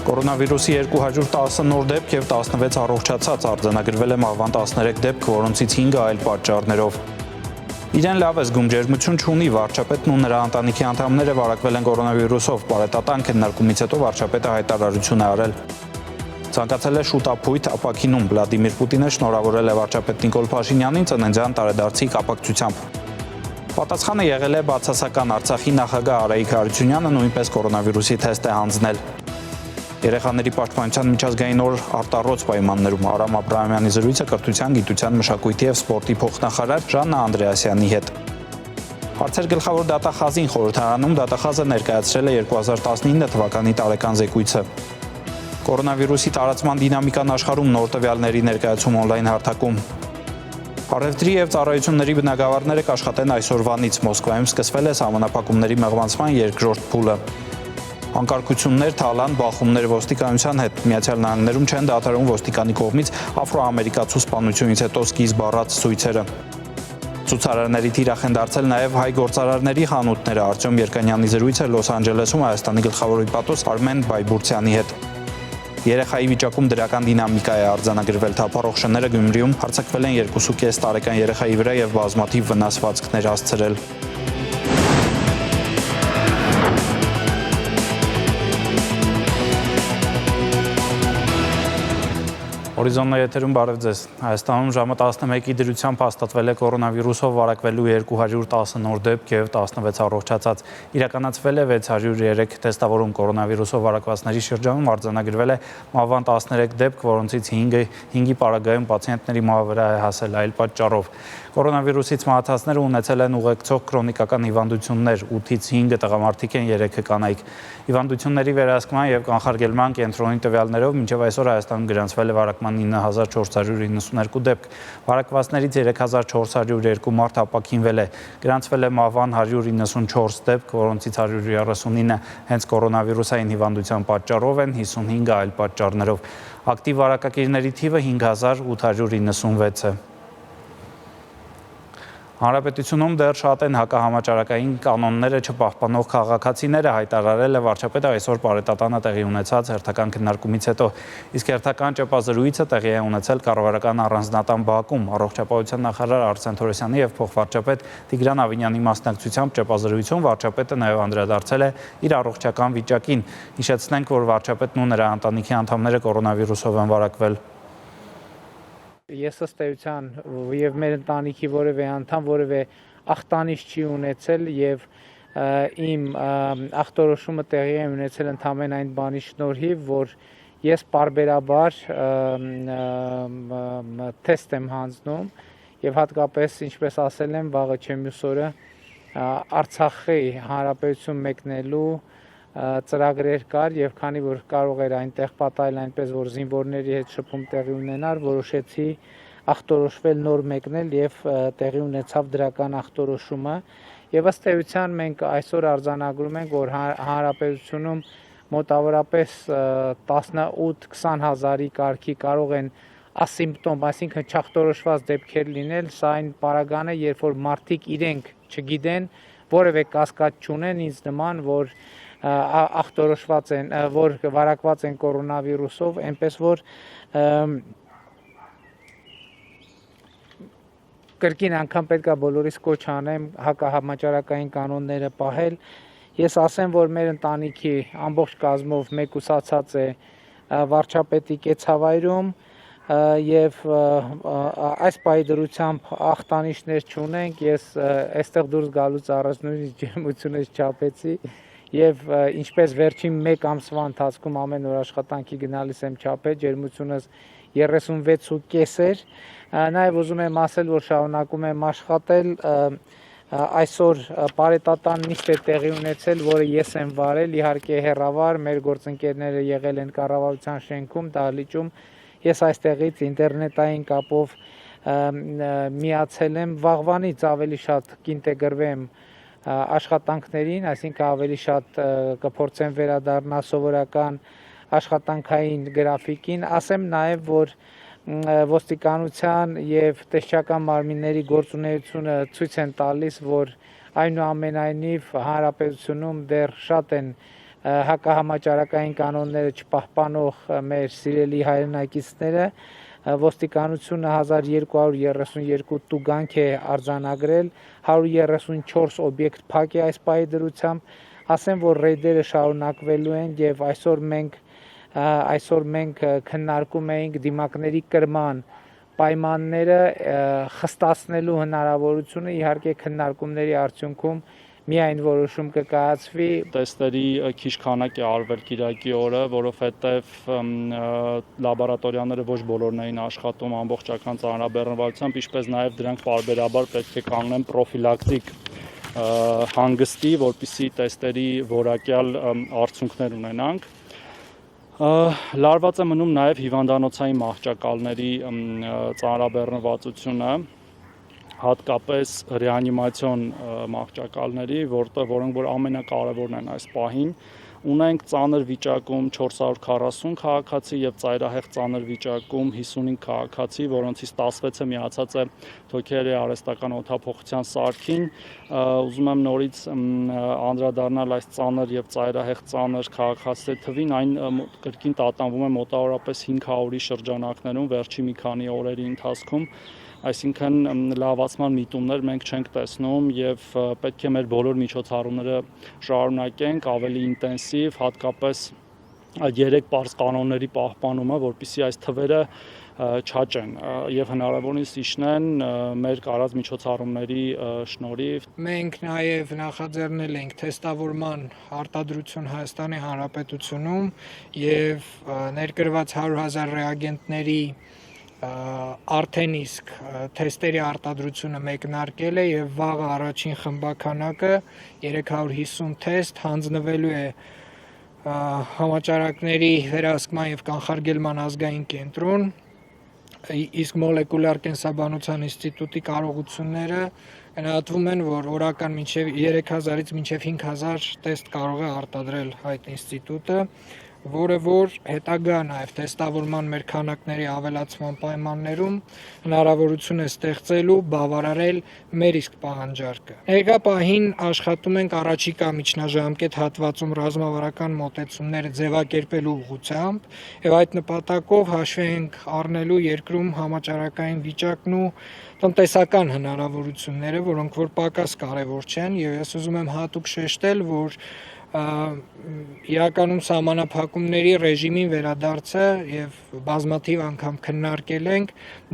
Կորոնավիրուսի 210 նոր դեպք և 16 առողջացած արձանագրվել է մահվան 13 դեպք, որոնցից 5-ը այլ պատճառներով։ Իրեն լավ է զգում, ջերմություն չունի, վարչապետն ու նրա ընտանիքի անդամները վարակվել են կորոնավիրուսով, բարետատան քննարկումից հետո վարչապետը հայտարարություն է արել։ Ցանկացել է շուտափույթ ապաքինում, Վլադիմիր Պուտինը շնորհավորել է վարչապետ Նիկոլ Փաշինյանին ծննդյան տարեդարձի կապակցությամբ։ Պատասխանը եղել է բացասական, Արցախի նախագահ Արայիկ Հարությունյանը նույնպես կորոնավիրուսի թեստ է հանձնել։ Երեխաների պաշտպանության միջազգային օր արտառոց պայմաններում Արամ Աբրահամյանի զրույցը կրթության, գիտության, մշակույթի և սպորտի փոխնախարար Ժաննա Անդրեասյանի հետ։ Հարցեր գլխավոր դատախազին խորհրդարանում դատախազը ներկայացրել է 2019 թվականի տարեկան զեկույցը։ Կորոնավիրուսի տարածման դինամիկան աշխարհում նոր տվյալների ներկայացում օնլայն հարթակում։ Առևտրի և ծառայությունների բնագավառները կաշխատեն այսօրվանից, Մոսկվայում սկսվել է սահմանափակումների մեղմացման երկրորդ փուլը։ Անկարգություններ, թալան, բախումներ ոստիկանության հետ, Միացյալ Նահանգներում չեն դադարում ոստիկանի կողմից աֆրոամերիկացու սպանությունից հետո սկիզբ առած ցույցերը։ Ցուցարարների թիրախ են դարձել նաև հայ գործարարների խանութները, Արտյոմ Երկանյանի զրույցը Լոս Անջելեսում Հայաստանի գլխավոր վիպատոս Արմեն Բայբուրցյանի հետ։ Երեխայի վիճակում դրական դինամիկա է արձանագրվել, թափառող շները Գյումրիում հարձակվել են 2.5 տարեկան երեխայի վրա և բազմաթիվ վնասվածքներ հասցրել։ Հորիզոնն եթերում բարև ձեզ։ Հայաստանում ժամը 11-ի դրությամբ հաստատվել է կորոնավիրուսով վարակվելու 210 նոր դեպք և 16 առողջացած։ Իրականացվել է 603 թեստավորում, կորոնավիրուսով վարակվածների շրջանում արձանագրվել է մահվան 13 դեպք, որոնցից 5-ի պարագայում պացիենտների մահը վրա է հասել այլ պատճառով։ Կորոնավիրուսից մահացածները ունեցել են ուղեկցող քրոնիկական հիվանդություններ, 8-ից 5-ը տղամարդիկ են, 3-ը կանայք։ Հիվանդությունների վերահսկման և կանխարգելման կենտրոնի տվյալներով մինչև այսօր Հայաստանում գրանցվել է վարակման 9492 դեպք, վարակվածներից 3402 մարդ ապաքինվել է, գրանցվել է մահվան 194 դեպք, որոնցից 139-ը հենց կորոնավիրուսային հիվանդության պատճառով են, 55-ը այլ պատճառներով։ Ակտիվ վարակակիրների թիվը 5096 է։ Հանրապետությունում դեռ շատ են հակահամաճարակային կանոնները չպահպանող քաղաքացիները, հայտարարել է վարչապետը այսօր Բարետատանը տեղի ունեցած հերթական քննարկումից հետո, իսկ հերթական ճեպազրույցը տեղի է ունեցել կառավարական առանձնատան բակում, առողջապահության նախարար Արսեն Թորոսյանի և փոխվարչապետ Տիգրան Ավինյանի մասնակցությամբ ճեպազրույցում վարչապետը նաև անդրադարձել է իր առողջական վիճակին։ Հիշեցնենք, որ վարչապետն ու նրա ընտանիքի անդամները կորոնավիրուսով են վարակվել։ Ես ըստ էության և մեր ընտանիքի որևէ անդամ որևէ ախտանիշ չի ունեցել և իմ ախտորոշումը տեղի է ունեցել ընդամենը այն բանի շնորհիվ, որ ես պարբերաբար թեստ եմ հանձնում և հատկապես, ինչպես ասել եմ, վաղը չէ մյուս օրը Արցախի հանրապետություն մեկնելու ծրագրեր կար և քանի որ կարող էր այնտեղ պատահել այնպես, որ զինվորների հետ շփում տեղի ունենար, որոշեցի ախտորոշվել նոր մեկնել և տեղի ունեցավ դրական ախտորոշումը և ըստ էության մենք այսօր արձանագրում ենք, որ հանրապետությունում մոտավորապես 18-20 հազարի կարգի կարող են ասիմպտոմ, այսինքն չախտորոշված դեպքեր լինել, սա այն պարագան է, երբ որ մարդիկ իրենք չգիտեն, որևէ կասկած չունեն ինձ նման, որ ախտորոշված են, որ վարակված են կորոնավիրուսով, այնպես որ կրկին անգամ պետք է բոլորիս կոչ անեմ հակահամաճարակային կանոնները պահել։ Ես ասեմ, որ մեր ընտանիքի ամբողջ կազմով մեկուսացած է վարչապետի կեցավայրում և այս պահի դրությամբ ախտանիշներ չունենք, ես այստեղ դուրս գալուց առաջ նույնիսկ ջերմությունս չափեցի և ինչպես վերջին մեկ ամսվա ընթացքում ամեն օր աշխատանքի գնալիս եմ չափել, ջերմությունս 36.5 էր, նաև ուզում եմ ասել, որ շարունակում եմ աշխատել, այսօր բարետատան նիստ է տեղի ունեցել, որը ես եմ վարել, իհարկե հեռավար, մեր գործընկերները եղել են կառավարության շենքում, դահլիճում, ես այստեղից ինտերնետային կապով միացել եմ, վաղվանից ավելի շատ կինտեգրվեմ աշխատանքներին, այսինքն ավելի շատ կփորձեմ վերադառնալ սովորական աշխատանքային գրաֆիկին, ասեմ նաև, որ ոստիկանության և տեսչական մարմինների գործունեությունը ցույց են տալիս, որ այնուամենայնիվ հանրապետությունում դեռ շատ են հակահամաճարակային կանոնները չպահպանող մեր սիրելի հայրենակիցները ոստիկանությունը 1232 տուգանք է արձանագրել, 134 օբյեկտ փակ է այս պահի դրությամբ, ասեմ, որ ռեյդերը շարունակվելու են եւ այսօր մենք քննարկում էինք դիմակների կրման պայմանները խստացնելու հնարավորությունը, իհարկե քննարկումների արդյունքում միայն որոշում կկայացվի։ Տեստերի քիչ քանակ է արվել Կիրակի օրը, որովհետև լաբորատորիաները ոչ բոլորն էին աշխատում ամբողջական ծանրաբեռնվածությամբ, ինչպես նաև դրանք պարբերաբար պետք է կանոնեն պրոֆիլակտիկ հանգստի, որպեսզի տեստերի որակյալ արդյունքներ ունենանք։ Լարված է մնում նաև հիվանդանոցային մահճակալների ծանրաբեռնվածությունը, հատկապես ռեանիմացիոն մահճակալների, որոնք որ ամենակարևորն են այս պահին, ունենք ծանր վիճակում 440 քաղաքացի եւ ծայրահեղ ծանր վիճակում 55 քաղաքացի, որոնցից 16-ը միացած է թոքերի արհեստական օդափոխության սարքին։ Ուզում եմ նորից անդրադառնալ այս ծանր եւ ծայրահեղ ծանր քաղաքացիների թվին, այն կրկին տատանվում է մոտավորապես 500-ի շրջանակներում վերջի մի քանի օրերի ընթացքում։ Այսինքն լավացման միտումներ մենք չենք տեսնում եւ պետք է մեր բոլոր միջոցառումները շարունակենք ավելի ինտենսիվ, հատկապես այդ 3 պարզ կանոնների պահպանումը, որպեսզի այս թվերը չաճեն եւ հնարավորինս իջնեն մեր կարած միջոցառումների շնորհիվ։ Մենք նաեւ նախաձեռնել ենք թեստավորման արտադրություն Հայաստանի Հանրապետությունում եւ ներկրված 100,000 ռեագենտների արդեն իսկ թեստերի արտադրությունը մեկնարկել է եւ վաղը առաջին խմբականակը 350 թեստ հանձնվելու է համաճարակների վերահսկման եւ կանխարգելման ազգային կենտրոն, իսկ մոլեկուլյար կենսաբանության ինստիտուտի կարողությունները գնահատվում են, որ օրական մինչեւ 3000-ից մինչեւ 5000 տեստ կարող է արտադրել այդ ինստիտուտը, որը որ հետագա նաև թեստավորման մեր քանակների ավելացման պայմաններում հնարավորություն է ստեղծելու բավարարել մեր իսկ պահանջարկը։ Ներկա պահին աշխատում ենք առաջիկա միջնաժամկետ հատվածում ռազմավարական մոտեցումները ձևակերպելու ուղղությամբ եւ այդ նպատակով հաշվի ենք առնելու երկրում համաճարակային վիճակն ու տնտեսական հնարավորությունները, որոնք որ պակաս կարևոր չեն եւ ես ուզում եմ հատուկ շեշտել, որ իրականում սահմանափակումների ռեժիմին վերադարձը եւ բազմաթիվ անգամ քննարկել ենք,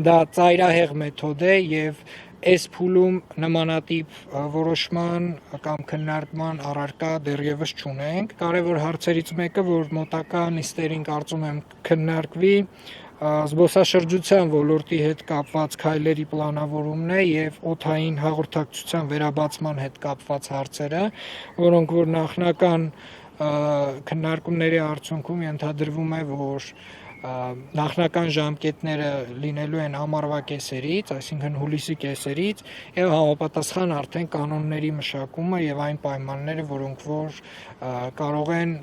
դա ծայրահեղ մեթոդ է եւ այս փուլում նմանատիպ որոշման կամ քննարկման առարկա դեռևս չունենք։ Կարևոր հարցերից մեկը, որ մոտակա նիստերին կարծում եմ քննարկվի, զբոսաշրջության ոլորտի հետ կապված քայլերի պլանավորումն է եւ օդային հաղորդակցության վերաբացման հետ կապված հարցերը, որոնք որ նախնական քննարկումների արդյունքում ենթադրվում է, որ նախնական ժամկետները լինելու են ամառվա կեսերից, այսինքն հուլիսի կեսերից եւ համապատասխան արդեն կանոնների մշակումը եւ այն պայմանները, որոնք որ կարող են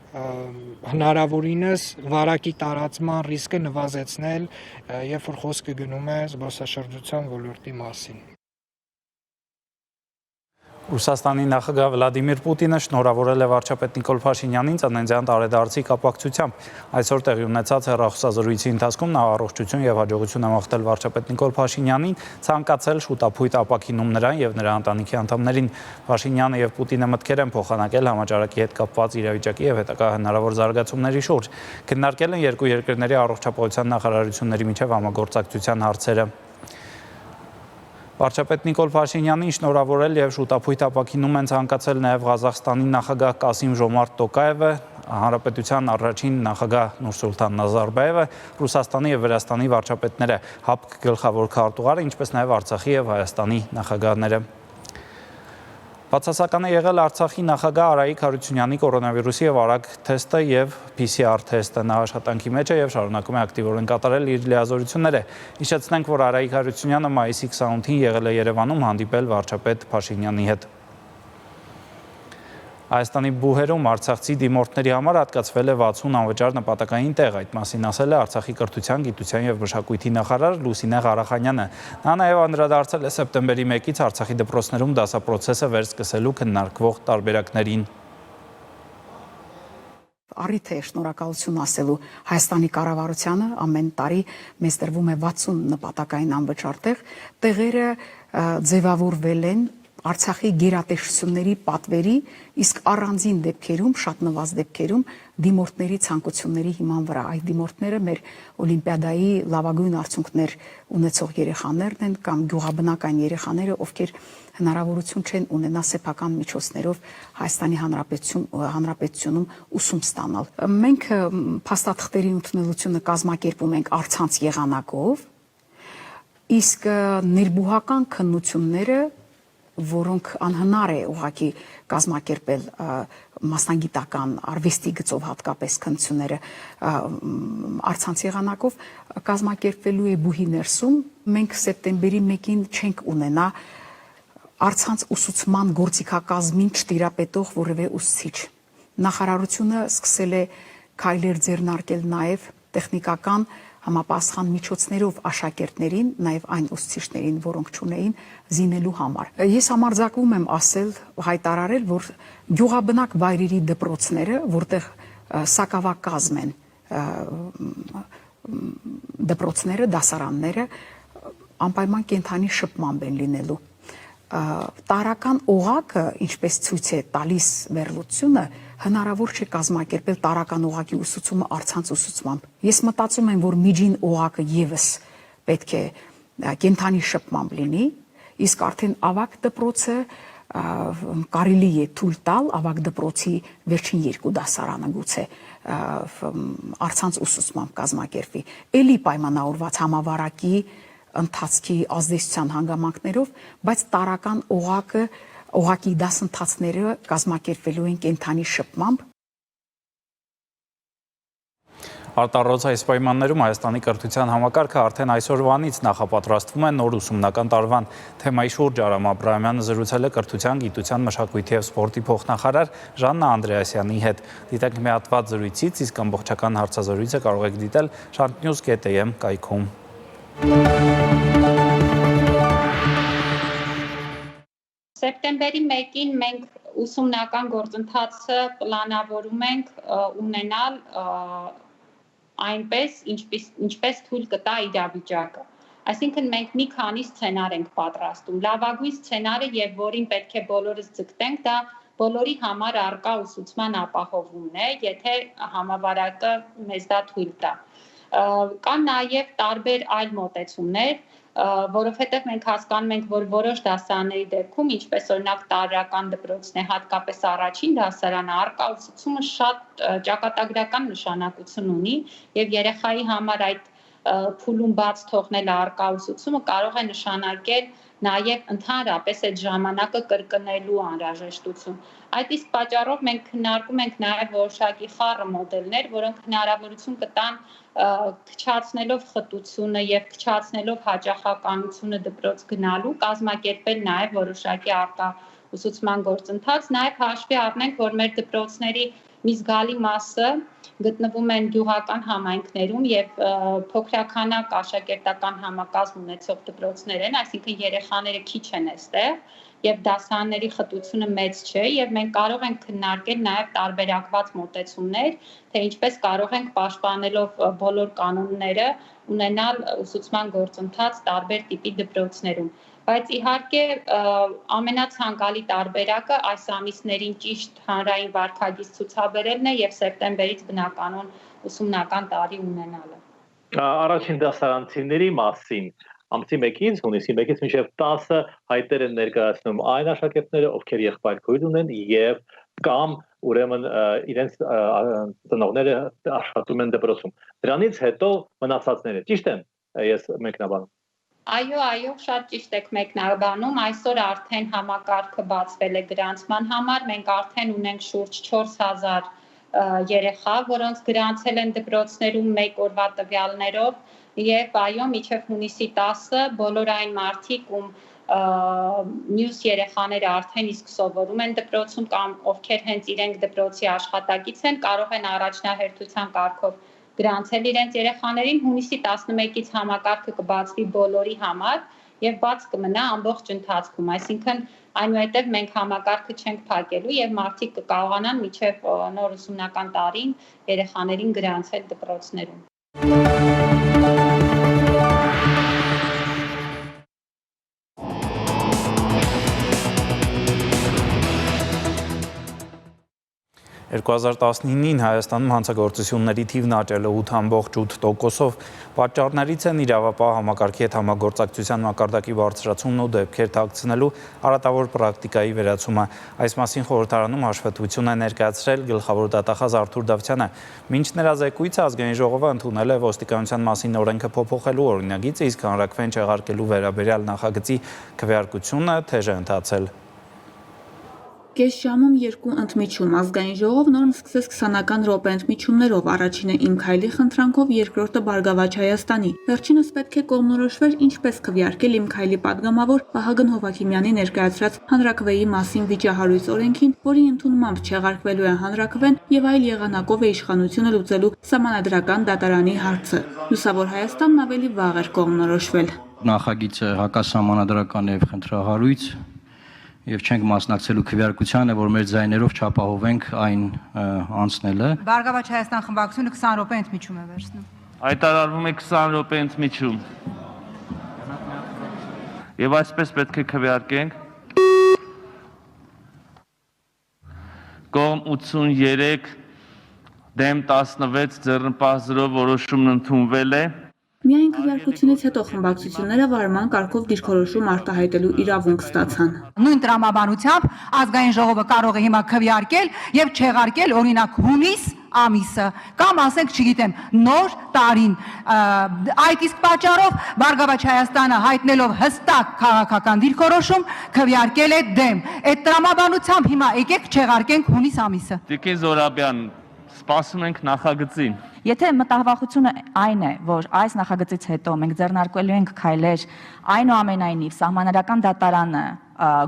հնարավորինս վարակի տարածման ռիսկը նվազեցնել, երբ որ խոսքը գնում է զբոսաշրջության ոլորտի մասին։ Ռուսաստանի նախագահ Վլադիմիր Պուտինը շնորհավորել է վարչապետ Նիկոլ Փաշինյանին ծննդյան տարեդարձի կապակցությամբ։ Այսօր տեղի ունեցած հեռախոսազրույցի ընթացքում նա առողջություն եւ հաջողություն է մաղթել վարչապետ Նիկոլ Փաշինյանին, ցանկացել շուտափույթ ապաքինում նրան եւ նրա ընտանիքի անդամներին։ Փաշինյանը եւ Պուտինը մտքեր են փոխանակել համաճարակի հետ կապված իրավիճակի եւ հետագա հնարավոր զարգացումների շուրջ։ Քննարկել են երկու երկրների առողջապահության նախարարությունների միջև համագործակցության հարցերը։ Վարչապետ Նիկոլ Փաշինյանին շնորհավորել եւ շուտափույթ ապաքինում են ցանկացել նաեւ Ղազախստանի նախագահ Կասիմ-Ժոմարտ Տոկաևը, Հանրապետության առաջին նախագահ Նուրսուլտան Նազարբաևը, Ռուսաստանի եւ Վրաստանի վարչապետները, ՀԱՊԿ գլխավոր քարտուղարը, ինչպես նաեւ Արցախի եւ Հայաստանի նախագահները։ Բացասական է եղել Արցախի նախագահ Արայիկ Հարությունյանի կորոնավիրուսի եւ արագ թեստը եւ PCR թեստը։ Նա աշխատանքի մեջ է եւ շարունակում է ակտիվորեն կատարել իր լիազորությունները։ Հիշեցնենք, որ Արայիկ Հարությունյանը մայիսի 28-ին եղել է Երևանում հանդիպել վարչապետ Փաշինյանի հետ։ Հայաստանի բուհերում արցախցի դիմորդների համար հատկացվել է 60 անվճար նպատակային տեղ, այդ մասին ասել է Արցախի կրթության, գիտության եւ մշակույթի նախարար Լուսինե Ղարախանյանը։ Նա նաեւ անդրադարձել է սեպտեմբերի 1-ից Արցախի դպրոցներում դասապրոցեսը վերսկսելու քննարկվող տարբերակներին։ առիթ է շնորհակալություն ասելու Հայաստանի կառավարությանը, ամեն տարի մեզ տրվում է 60 նպատակային անվճար տեղերը ձևավորվել են Արցախի գերատեսչությունների պատվերի, իսկ առանձին դեպքերում, շատ նվազ դեպքերում դիմորդների ցանկությունների հիման վրա այդ դիմորդները մեր օլիմպիադայի լավագույն արդյունքներ ունեցող երեխաներն են կամ գյուղաբնական երեխաները, ովքեր հնարավորություն չեն ունենա սեփական միջոցներով Հայաստանի Հանրապետությունում ուսում ստանալ։ Մենք փաստաթղթերի ընդունելությունը կազմակերպում ենք առցանց եղանակով, իսկ ներբուհական քննությունները որոնք անհնար է ուղղակի կազմակերպել մասնագիտական արվեստի գծով հատկապես քննությունները առցանց եղանակով կազմակերպվելու է բուհի ներսում մենք սեպտեմբերի 1-ին չենք ունենա առցանց ուսուցման գործիքակազմին չտիրապետող որևէ ուսուցիչ նախարարությունը սկսել է քայլեր ձեռնարկել նաև տեխնիկական համապատասխան միջոցներով աշակերտներին, նաև այն ուսուցիչներին, որոնք չունեին զինելու համար։ Ես համարձակվում եմ ասել, հայտարարել, որ գյուղաբնակ վայրերի դպրոցները, որտեղ սակավակազմ են դպրոցները, դասարանները, անպայման կենթանի շփմամբ են լինելու։ Տարական օղակը, ինչպես ցույց է տալիս վերլուծությունը, հնարավոր չէ կազմակերպել տարական օղակի ուսուցումը առցանց ուսուցմամբ։ Ես մտածում եմ, որ միջին օղակը եւս պետք է կենթանի շփմամբ լինի, իսկ արդեն ավագ դպրոցը կարելի է թույլ տալ ավագ դպրոցի վերջին 2 դասարանը գուցե առցանց ուսուցմամբ կազմակերպվի։ Էլի պայմանավորված համավարակի ընթացքի ազդեցության հանգամանքներով, բայց տարական օղակի դասընթացները կազմակերպվելու են կենթանի շփմամբ։ Արտառոց այս պայմաններում Հայաստանի կրթության համակարգը արդեն այսօրվանից նախապատրաստվում է նոր ուսումնական տարվան թեմայի շուրջ Արամ Աբրահամյանը զրուցել է կրթության, գիտության, մշակույթի և սպորտի փոխնախարար Ժաննա Անդրեասյանի հետ։ Դիտենք մի հատված զրույցից, իսկ ամբողջական հարցազրույցը կարող եք դիտել shantnews.am կայքում։ Սեպտեմբերի 1-ին մենք ուսումնական գործընթացը պլանավորում ենք ունենալ այնպես, ինչպես թույլ կտա իրավիճակը։ Այսինքն մենք մի քանի սցենար ենք պատրաստում։ Լավագույն սցենարը եւ որին պետք է բոլորս ձգտենք, դա բոլորի համար առկա ուսուցման ապահովումն է, եթե համավարակը մեզ դա թույլ տա։ Կան նաև տարբեր այլ մոտեցումներ, որովհետև մենք հասկանում ենք, որ որոշ դասարանների դեպքում, ինչպես օրինակ տարրական դպրոցն է, հատկապես առաջին դասարանը, առկա ուսուցումը շատ ճակատագրական նշանակություն ունի եւ երեխայի համար այդ փուլում բաց թողնել առկա ուսուցումը կարող է նշանակել նաև ընդհանրապես այդ ժամանակը կրկնելու անհրաժեշտություն։ Այդ իսկ պատճառով մենք քննարկում ենք նաև որոշակի խառը մոդելներ, որոնք հնարավորություն կտան քչացնելով խտությունը եւ քչացնելով հաճախականությունը դպրոց գնալու, կազմակերպել նաև որոշակի առկա ուսուցման գործընթաց, նաև հաշվի առնենք, որ մեր դպրոցների մի զգալի մասը գտնվում են գյուղական համայնքներում եւ փոքրականակ աշակերտական համակազմ ունեցող դպրոցներ են, այսինքն երեխաները քիչ են այստեղ եւ դասարանների խտությունը մեծ չէ եւ մենք կարող ենք քննարկել նաեւ տարբերակված մոտեցումներ, թե ինչպես կարող ենք պաշտպանելով բոլոր կանոնները ունենալ ուսուցման գործընթաց տարբեր տիպի դպրոցներում։ Բայց իհարկե ամենացանկալի տարբերակը այս ամիսներին ճիշտ հանրային վարքագիծ ցուցաբերելն է եւ սեպտեմբերից բնականon ուսումնական տարի ունենալը։ Առաջին դասարանցիների մասին ամսի 1-ից հունիսի 1-ից մինչև 10 հայտեր են ներկայացնում այն աշակերտները, ովքեր եղբայրքույր ունեն եւ կամ ուրեմն իրենց ծնողները աշխատում են դպրոցում։ Դրանից հետո մնացածները ճիշտ են ես մեկնաբանում։ Այո, շատ ճիշտ եք մեկնաբանում, այսօր արդեն համակարգը բացվել է գրանցման համար, մենք արդեն ունենք շուրջ 4000 երեխա, որոնց գրանցել են դպրոցներում 1 օրվա տվյալներով եւ այո, մինչեւ հունիսի 10-ը բոլոր այն մարդիկ, ում մյուս երեխաները արդեն իսկ սովորում են դպրոցում կամ ովքեր հենց իրենք դպրոցի աշխատակից են, կարող են առաջնահերթության կարգով գրանցել իրենց երեխաներին, հունիսի 11-ից համակարգը կբացվի բոլորի համար եւ բաց կմնա ամբողջ ընթացքում, այսինքն այնուհետև մենք համակարգը չենք փակելու եւ մարդիկ կկարողանան մինչեւ նոր ուսումնական տարին երեխաներին գրանցել դպրոցներում։ «2019-ին Հայաստանում հանցագործությունների թիվն աճել է 8.8%-ով, պատճառներից են իրավապահ համակարգի հետ համագործակցության մակարդակի բարձրացումն ու դեպքեր թաքցնելու արատավոր պրակտիկայի վերացումը։ Այս մասին խորհրդարանում հաշվետվություն է ներկայացրել գլխավոր դատախազ Արթուր Դավթյանը։ Մինչ նրա զեկույցը Ազգային ժողովը ընդունել է ոստիկանության մասին օրենքը փոփոխելու օրինագիծը, իսկ հանրաքվեն չեղարկելու վերաբերյալ նախագծի քվեարկությունը թեժ է ընթացել։ Կես ժամում 2 ընդմիջում Ազգային ժողովն օրն սկսեց 20-ական րոպե ընդմիջումներով, առաջինը Իմ քայլի խնդրանքով, երկրորդը Բարգավաճ Հայաստանի։ Վերջինս պետք է կողմնորոշվեր ինչպես քվեարկել Իմ քայլի падգամավոր Վահագն Հովհակիմյանի ներկայացրած հանրաքվեի մասին վիճահարույց օրենքին, որի ընդունմամբ չեղարկվելու է հանրաքվեն եւ այլ եղանակով է իշխանությունը լուծելու Սահմանադրական դատարանի հարցը։ Լուսավոր Հայաստանն ավելի վաղ էր կողմնորոշվել։ Նախագիծը հակասահմանադրական եւ խնդրահարույց եւ չենք մասնակցելու քվեարկությանը, որ մեր ձայներով չապահովենք այն անցնելը։ Բարգավաճ Հայաստան խմբակցությունը 20 րոպե ընդմիջում է վերցնում։ Հայտարարվում է 20 րոպե ընդմիջում։ Եվ այսպես պետք է քվեարկենք։ Կողմ 83 դեմ 16 ձեռնպահ 0 որոշումն ընդունվել է։ Միայն քվեարկությունից հետո խմբակցությունները վարման կարգով դիրքորոշում արտահայտելու իրավունք ստացան։ Նույն տրամաբանությամբ Ազգային ժողովը կարող է հիմա քվեարկել եւ չեղարկել օրինակ հունիս ամիսը կամ ասենք, չգիտեմ, նոր տարին։ Այդ իսկ պատճառով Բարգավաճ Հայաստանը հայտնելով հստակ քաղաքական դիրքորոշում քվեարկել է դեմ։ Այդ տրամաբանությամբ հիմա եկեք չեղարկենք հունիս ամիսը։ Տիկին Զորաբյան, սպասում ենք նախագծին։ Եթե մտահղացությունը այն է, որ այս նախագծից հետո մենք ձեռնարկելու ենք քայլեր, այնուամենայնիվ Սահմանադրական դատարանը,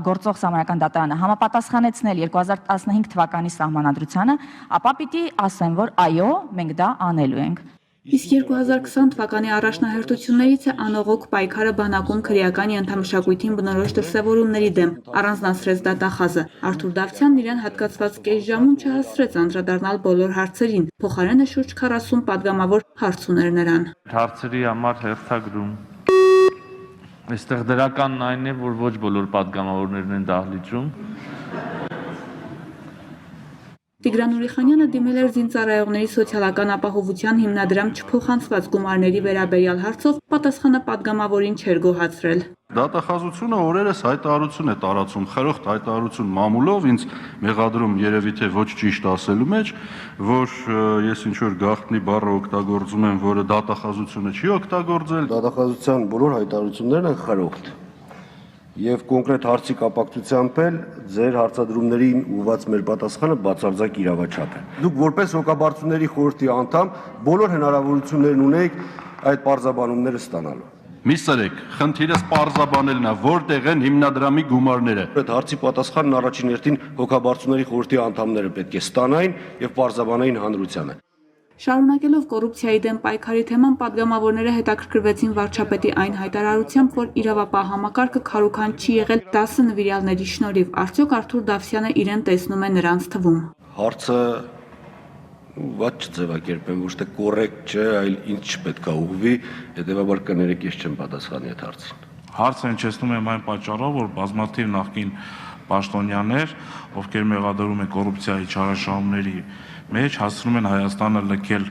գործող Սահմանադրական դատարանը համապատասխանեցնել 2015 թվականի սահմանադրությանը, ապա պիտի ասեմ, որ այո, մենք դա անելու ենք։ Իսկ 2020 թվականի առաջնահերթություններից է անողոք պայքարը բանակում քրեական ենթամշակույթին բնորոշ դրսևորումների դեմ, առանձնացրեց դատախազը։ Արթուր Դավթյանն իրեն հատկացված կես ժամում չհասցրեց անդրադառնալ բոլոր հարցերին, փոխարենը շուրջ 40 падգամավոր հարց ուներ նրան։ Հարցերի համար հերթագրում։ Այստեղ դրականն այն է, որ ոչ բոլոր падգամավորներն են դահլիճում։ Տիգրան Ուրիխանյանը դիմել էր զինծառայողների սոցիալական ապահովության հիմնադրամ չփոխանցված գումարների վերաբերյալ հարցով, պատասխանը падգամավորին չէր գոհացրել։ Դատախազությունը օրերս հայտարարություն է տարածում, խրոխտ հայտարարություն մամուլով, ինձ մեղադրում երևի թե ոչ ճիշտ ասելու մեջ, որ ես ինչ որ գաղտնի բառը օգտագործում եմ, որը դատախազությունը չի օգտագործել։ Դատախազության բոլոր հայտարարություններն են խրոխտ։ Եվ կոնկրետ հարցի կապակցությամբ էլ ձեր հարցադրումներին ուղղված մեր պատասխանը բացարձակ իրավաչափ է։ Դուք որպես հոգաբարձուների խորհրդի անդամ բոլոր հնարավորություններն ունեք այդ պարզաբանումները ստանալու։ Մի սրեք, խնդիրս պարզաբանելն է, որտեղ են հիմնադրամի գումարները։ Այդ հարցի պատասխանն առաջին հերթին հոգաբարձուների խորհրդի անդամները պետք է ստանային եւ պարզաբանային հանրությանը։ Շարունակելով կոռուպցիայի դեմ պայքարի թեման, падգամավորները հետաքրքրվեցին վարչապետի այն հայտարարությամբ, որ իրավապահ համակարգը քարուքան չի եղել 10 նվիրյալների շնորհիվ։ Արդյոք Արթուր Դավթյանը իրեն տեսնում է նրանց թվում։ Հարցը ված չձևակերպեմ, ոչ թե կոռեկտ չէ, այլ ինչ չպետք է ուղղվի, հետեւաբար կներեք ես չեմ պատասխանի այդ հարցին։ Հարցը հնչեցնում եմ այն պատճառով, որ բազմաթիվ նախկին պաշտոնյաներ, ովքեր մեղադրում են կոռուպցիայի չարաշահումների մեջ, հասցնում են Հայաստանը լքել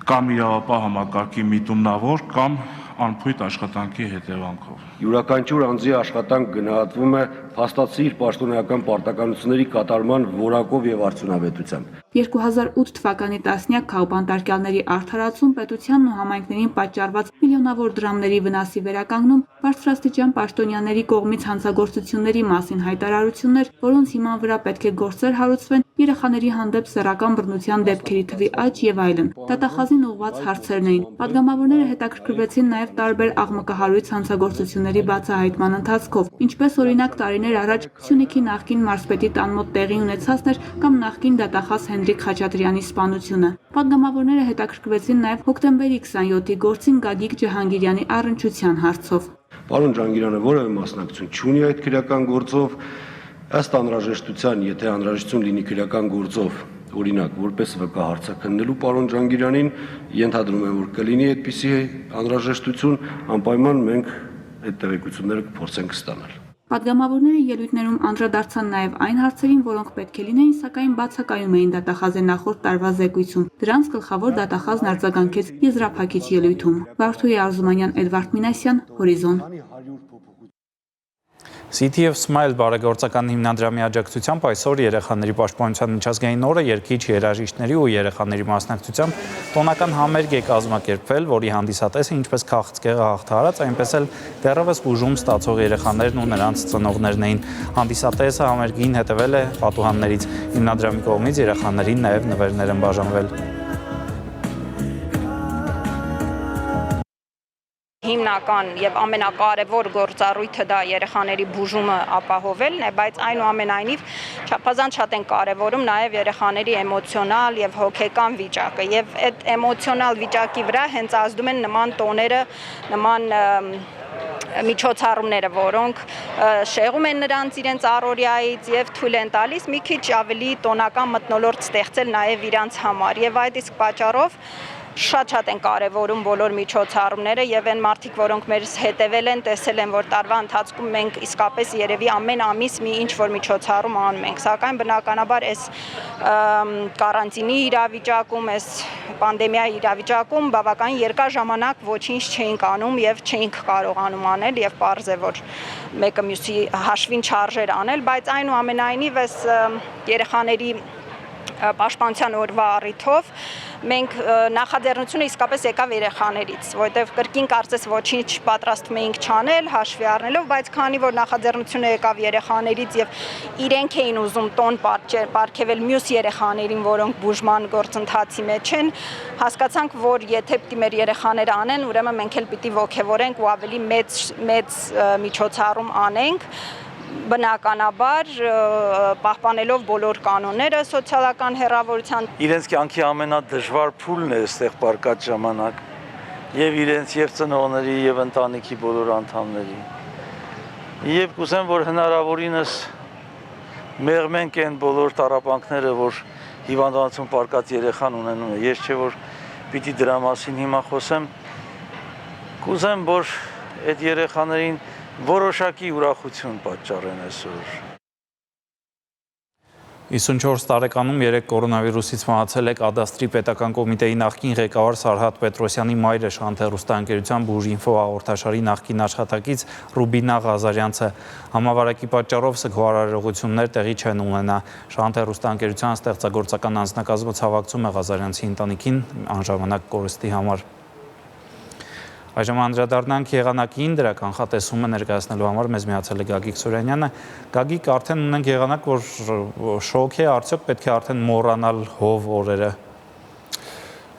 կամ իրավապահ համակարգի միտումնավոր կամ անփույթ աշխատանքի հետևանքով։ Յուրաքանչյուր անձի աշխատանք գնահատվում է փաստացի իր պաշտոնեական պարտականությունների կատարման որակով եւ արդյունավետությամբ։ 2008 թվականի տասնյակ քաղբանտարկյալների արդարացում, պետությանն ու համայնքներին պատճառված միլիոնավոր դրամների վնասի վերականգնում, բարձրաստիճան պաշտոնյաների կողմից հանցագործությունների մասին հայտարարություններ, որոնց հիման վրա պետք է գործեր հարուցվեն, երեխաների հանդեպ սեռական բռնության դեպքերի թվի աճ եւ այլն։ Դատախազին ուղղված հարցերն էին։ Պատգամավորները հետաքրքրվեցին նաեւ տարբեր աղմկահարույց հանցագործությունների բացահայտման ընթացքով, ինչպես օրինակ տարիներ առաջ Սյունիքի նախկին մարզպետի տան մոտ տեղի ունեցածներ կամ նախկին դատախազ Հենրիկ Խաչատրյանի սպանությունը։ Պատգամավորները հետաքրքրվեցին նաև հոկտեմբերի 27-ի գործին Գագիկ Ջահանգիրյանի առնչության հարցով։ Պարոն Ջանգիրյանը որևէ մասնակցություն չունի այդ քրեական գործով, ըստ անհրաժեշտության, եթե անհրաժեշտություն լինի քրեական գործով, օրինակ, որպես վկա հարցաքննելու պարոն Ջանգիրյանին, ենթադրում եմ, որ կլինի այդպիսի անհրաժեշտություն, անպայման մենք այդ տեղեկությունները կփորձենք ստանալ։ Պատգամավորները ելույթներում անդրադարձան նաև այն հարցերին, որոնք պետք է լինեին, սակայն բացակայում էին դատախազի նախորդ տարվա զեկույցում։ Դրանց գլխավոր դատախազն արձագանքեց եզրափակիչ ելույթում։ Վարդուհի Արզումանյան, Էդվարդ Մինասյան, Հորիզոն։ City of Smile բարեգործական հիմնադրամի աջակցությամբ այսօր երեխաների պաշտպանության միջազգային օրը երկիչ երաժիշտների ու երեխաների մասնակցությամբ տոնական համերգ է կազմակերպվել, որի հանդիսատեսը ինչպես քաղցկեղը հաղթահարած, այնպես էլ դեռևս բուժում ստացող երեխաներն ու նրանց ծնողներն էին։ Հանդիսատեսը համերգին հետևել է պատուհաններից, հիմնադրամի կողմից երեխաներին նաև նվերներ են բաժանվել։ Հիմնական եւ ամենակարևոր գործառույթը դա երեխաների բուժումը ապահովելն է, բայց այնուամենայնիվ չափազանց շատ են կարևորում նաեւ երեխաների էմոցիոնալ եւ հոգեկան վիճակը եւ այդ էմոցիոնալ վիճակի վրա հենց ազդում են նման տոները, նման միջոցառումները, որոնք շեղում են նրանց իրենց առօրյայից եւ թույլ են տալիս մի քիչ ավելի տոնական մթնոլորտ ստեղծել նաեւ իրանց համար եւ այդ իսկ պատճառով շատ են կարևորում բոլոր միջոցառումները եւ այն մարդիկ, որոնք մեզ հետևել են, տեսել են, որ տարվա ընթացքում մենք իսկապես երևի ամեն ամիս մի ինչ-որ միջոցառում անում ենք, սակայն բնականաբար այս կարանտինի իրավիճակում, այս պանդեմիայի իրավիճակում բավական երկար ժամանակ ոչինչ չէինք անում եւ չէինք կարողանում անել եւ պարզ է, որ մեկը մյուսի հաշվին չարժեր անել, բայց այնուամենայնիվ այս երեխաների պաշտպանության օրվա առիթով մենք նախաձեռնությունը իսկապես եկավ երեխաներից, որտեղ կրկին կարծես ոչինչ պատրաստվում էինք չանել, հաշվի առնելով, բայց քանի որ նախաձեռնությունը եկավ երեխաներից եւ իրենք էին ուզում տոն պարգևել մյուս երեխաներին, որոնք բուժման գործընթացի մեջ են, հասկացանք, որ եթե պիտի մեր երեխաները անեն, ուրեմն մենք էլ պիտի ողջևորենք ու ավելի մեծ միջոցառում անենք, բնականաբար պահպանելով բոլոր կանոնները սոցիալական հեռավորության։ Իրենց կյանքի ամենադժվար փուլն է այստեղ պարկած ժամանակ եւ իրենց եւ ծնողների եւ ընտանիքի բոլոր անդամների։ Եվ կուզեմ, որ հնարավորինս մեղմենք այն բոլոր տառապանքները, որ հիվանդանոցում պարկած երեխան ունենում է։ Ես չէ որ պիտի դրա մասին հիմա խոսեմ։ Կուզեմ, որ այդ երեխաներին որոշակի ուրախություն պատճառեն այսօր։ 54 տարեկանում 3 կորոնավիրուսից մահացել է Կադաստրի պետական կոմիտեի նախկին ղեկավար Սարհատ Պետրոսյանի մայրը Շանթ հեռուստաընկերության Բուժինֆո հաղորդաշարի նախկին աշխատակից Ռուբինա Ղազարյանցը։ Համավարակի պատճառով սգվարարողություններ տեղի չեն ունենա։ Շանթ հեռուստաընկերության ստեղծագործական անձնակազմը ցավակցում է Ղազարյանցի ընտանիքին անժամանակ կորստի համար։ Այժմ անդրադառնանք եղանակին, դրա կանխատեսումը ներկայացնելու համար մեզ միացել է Գագիկ Սուրյանյանը։ Գագիկ, արդեն ունենք եղանակ, որ շոկ է, արդյոք պետք է արդեն մոռանալ հով օրերը։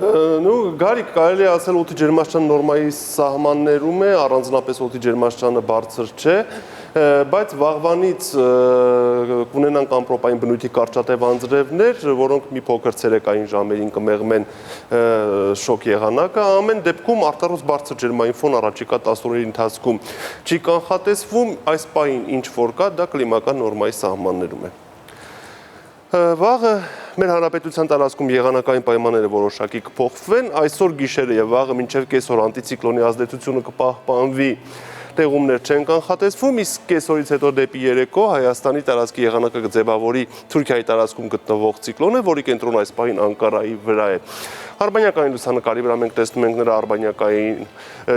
Գարիկ, կարելի է ասել օդի ջերմաստիճան նորմայի սահմաններում է, առանձնապես օդի ջերմաստիճանը բարձր չէ, բայց վաղվանից կունենանք ամպրոպային բնույթի կարճատև անձրևներ, որոնք մի փոքր ցերեկային ժամերին կմեղմեն շոկ եղանակը, ամեն դեպքում արտարոց բարձր ջերմային ֆոն առաջիկա 10 օրերի ընթացքում չի կանխատեսվում, այս պահին ինչ որ կա, դա կլիմական նորմայի սահմաններում է։ Վաղը մեր հանրապետության տարածքում եղանակային պայմանները որոշակի կփոխվեն, այսօր գիշերը եւ վաղը մինչեւ կեսօր անտիցիկլոնի ազդեցությունը կպահպանվի, տեղումներ չեն կանխատեսվում, իսկ կեսօրից հետո դեպի երեկո Հայաստանի տարածքի եղանակը կձևավորի Թուրքիայի տարածքում գտնվող ցիկլոնը, որի կենտրոնը այս պահին Անկարայի վրա է։ Արբանյակային լուսանկարի վրա մենք տեսնում ենք նրա արբանյակային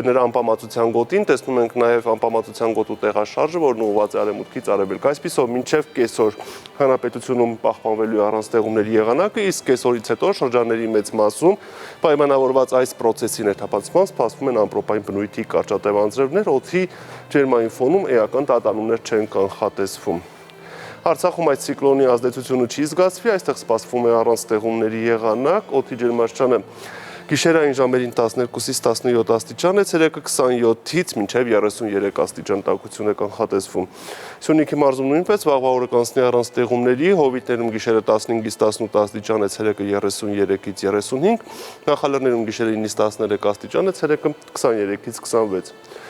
նրա անպամացության գոտին, տեսնում ենք նաև անպամացության գոտու տեղաշարժը, որն ուղղված է արևմուտքից արևելք։ Այսպիսով մինչև կեսօր հանրապետությունում պահպանվելու առանց տեղումների եղանակը, իսկ կեսօրից հետո շրջանների մեծ մասում պայմանավորված այս պրոցեսի ներթափանցմամբ սպասվում են ամպրոպային բնույթի կարճատև անձրևներ, օդի ջերմային ֆոնում էական տատանումներ չեն կանխատեսվում։ Արցախում այս ցիկլոնի ազդեցությունը չի զգացվի, այստեղ սպասվում է առանց տեղումների եղանակ, օդի ջերմաստիճանը գիշերային ժամերին 12-ից 17 աստիճան է, ցերեկը 27-ից մինչև 33 աստիճան տաքություն է կանխատեսվում։ Սյունիքի մարզում նույնպես վաղվա օրը կանցնի առանց տեղումների, Հովիտներում գիշերը 15-ից 18 աստիճան է, ցերեկը 33-ից 35, Նախալեռներում գիշերը 9-ից 13 աստիճան է, ցերեկը 23-ից 26։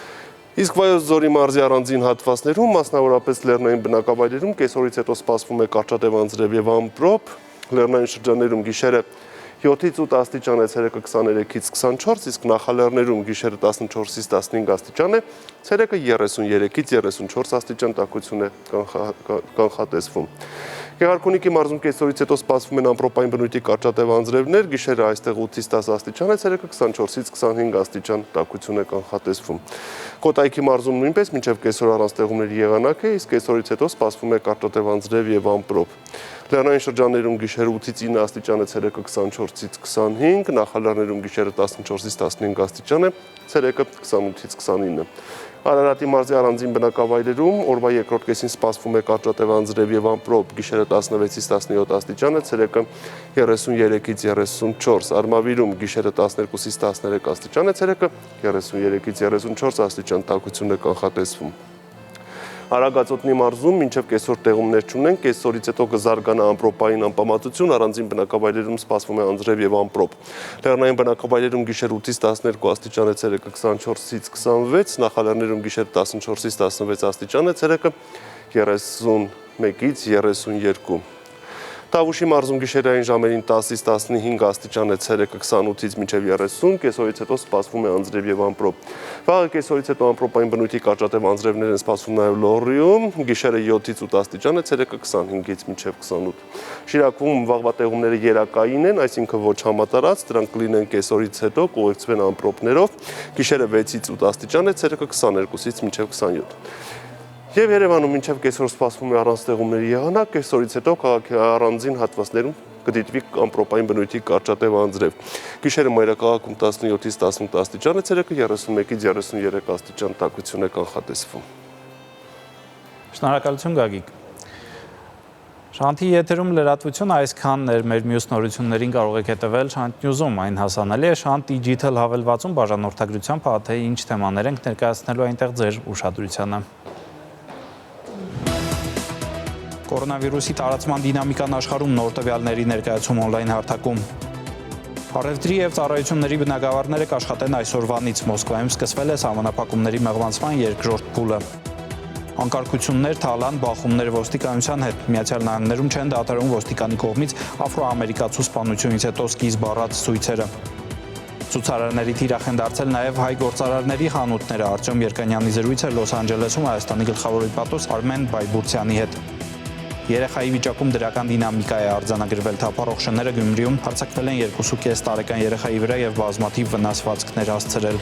Իսկ Վայոց ձորի մարզի առանձին հատվածներում, մասնավորապես լեռնային բնակավայրերում կեսօրից հետո սպասվում է կարճատև անձրև եւ ամպրոպ, լեռնային շրջաններում գիշերը 7-ից 8 աստիճան է, ցերեկը 23-ից 24, իսկ նախալեռներում գիշերը 14-ից 15 աստիճան է, ցերեկը 33-ից 34 աստիճան տաքություն է կանխատեսվում։ Գեղարքունիքի մարզում կեսօրից հետո սպասվում են ամպրոպային բնույթի կարճատև անձրևներ, գիշերը այստեղ 8-ից 10 աստիճան է, ցերեկը 24-ից 25 աստիճան տաքություն է կանխատեսվում։ Կոտայքի մարզում նույնպես մինչև կեսօր առանց տեղումների եղանակ է, իսկ կեսօրից հետո սպասվում է կարճատև անձրև եւ ամպրոպ։ Լեռնային շրջաններում գիշերը 8-ից 9 աստիճան է, ցերեկը 24-ից 25, նախալեռներում գիշերը 14-ից 15 աստիճան է, ցերեկը 28-ից 29։ Արարատի մարզի առանձին բնակավայրերում օրվա երկրորդ կեսին սպասվում է կարճատև անձրև եւ ամպրոպ, գիշերը 16-ից 17 աստիճան է, ցերեկը 33-ից 34, Արմավիրում գիշերը 12-ից 13 աստիճան է, ցերեկը 33-ից 34 աստիճան տաքություն է կանխատեսվում։ Արագածոտնի մարզում մինչև կեսօր տեղումներ չունեն, կեսօրից հետո կզարգանա ամպրոպային անպամատություն, առանձին բնակավայրերում սպասվում է անձրև եւ ամպրոպ։ Լեռնային բնակավայրերում գիշեր 8-ից 12 աստիճան է, ցերեկը 24-ից 26, նախալեռներում գիշեր 14-ից 16 աստիճան է, ցերեկը 31-ից 32։ Տավուշի մարզում գիշերային ժամերին 10-ից 15 աստիճան է, ցերեկը 28-ից մինչև 30, կեսօրից հետո սպասվում է անձրև եւ ամպրոպ։ Վաղը կեսօրից հետո ամպրոպային բնույթի կարճատև անձրևներ են սպասվում նաեւ Լոռիում, գիշերը 7-ից 8 աստիճան է, ցերեկը 25-ից մինչև 28։ Շիրակում վաղվա տեղումները երակային են, այսինքն ոչ համատարած, դրանք կլինեն կեսօրից հետո, կուղեկցվեն ամպրոպներով, գիշերը 6-ից 8 աստիճան է, ցերեկը 22-ից մինչև 27։ Եվ Երևանում մինչև կեսօր սպասվում է առանց տեղումների եղանակ, կեսօրից հետո քաղաքի առանձին հատվածներում կդիտվի ամպրոպային բնույթի կարճատև անձրև։ Գիշերը մայրաքաղաքում 17-ից 18 աստիճան է, ցերեկը 31-ից 33 աստիճան տաքություն է կանխատեսվում։ Շնորհակալություն Գագիկ։ Շանթի եթերում լրատվությունը այսքանն էր, մեր մյուս նորություններին կարող եք հետևել Շանթ Նյուզում, այն հասանելի է Շանթ Digital հավելվածում բաժանորդագրությամբ, թե ինչ թեմաներ ենք ներկայացնելու այնտեղ ձեր ուշադրությանը։ Կորոնավիրուսի տարածման դինամիկան աշխարհում նոր տվյալների ներկայացում օնլայն հարթակում։ Առևտրի եւ ծառայությունների բնագավառները կաշխատեն այսօրվանից, Մոսկվայում սկսվել է սահմանափակումների մեղմացման երկրորդ փուլը։ Անկարգություններ, թալան, բախումներ ոստիկանության հետ։ Միացյալ Նահանգներում չեն դադարում ոստիկանի կողմից աֆրոամերիկացու սպանությունից հետո սկիզբ առած ցույցերը։ Ցուցարարների թիրախ են դարձել նաև հայ գործարարների խանութները։ Արտյոմ Երկանյանի զրույցը Լոս Անջելեսում Հայաստանի գլխավոր պատոս Արմեն Բայբուրցյանի հետ։ Երեխայի վիճակում դրական դինամիկա է արձանագրվել, թափառող շները Գյումրիում հարձակվել են 2.5 տարեկան երեխայի վրա եւ բազմաթիվ վնասվածքներ հասցրել։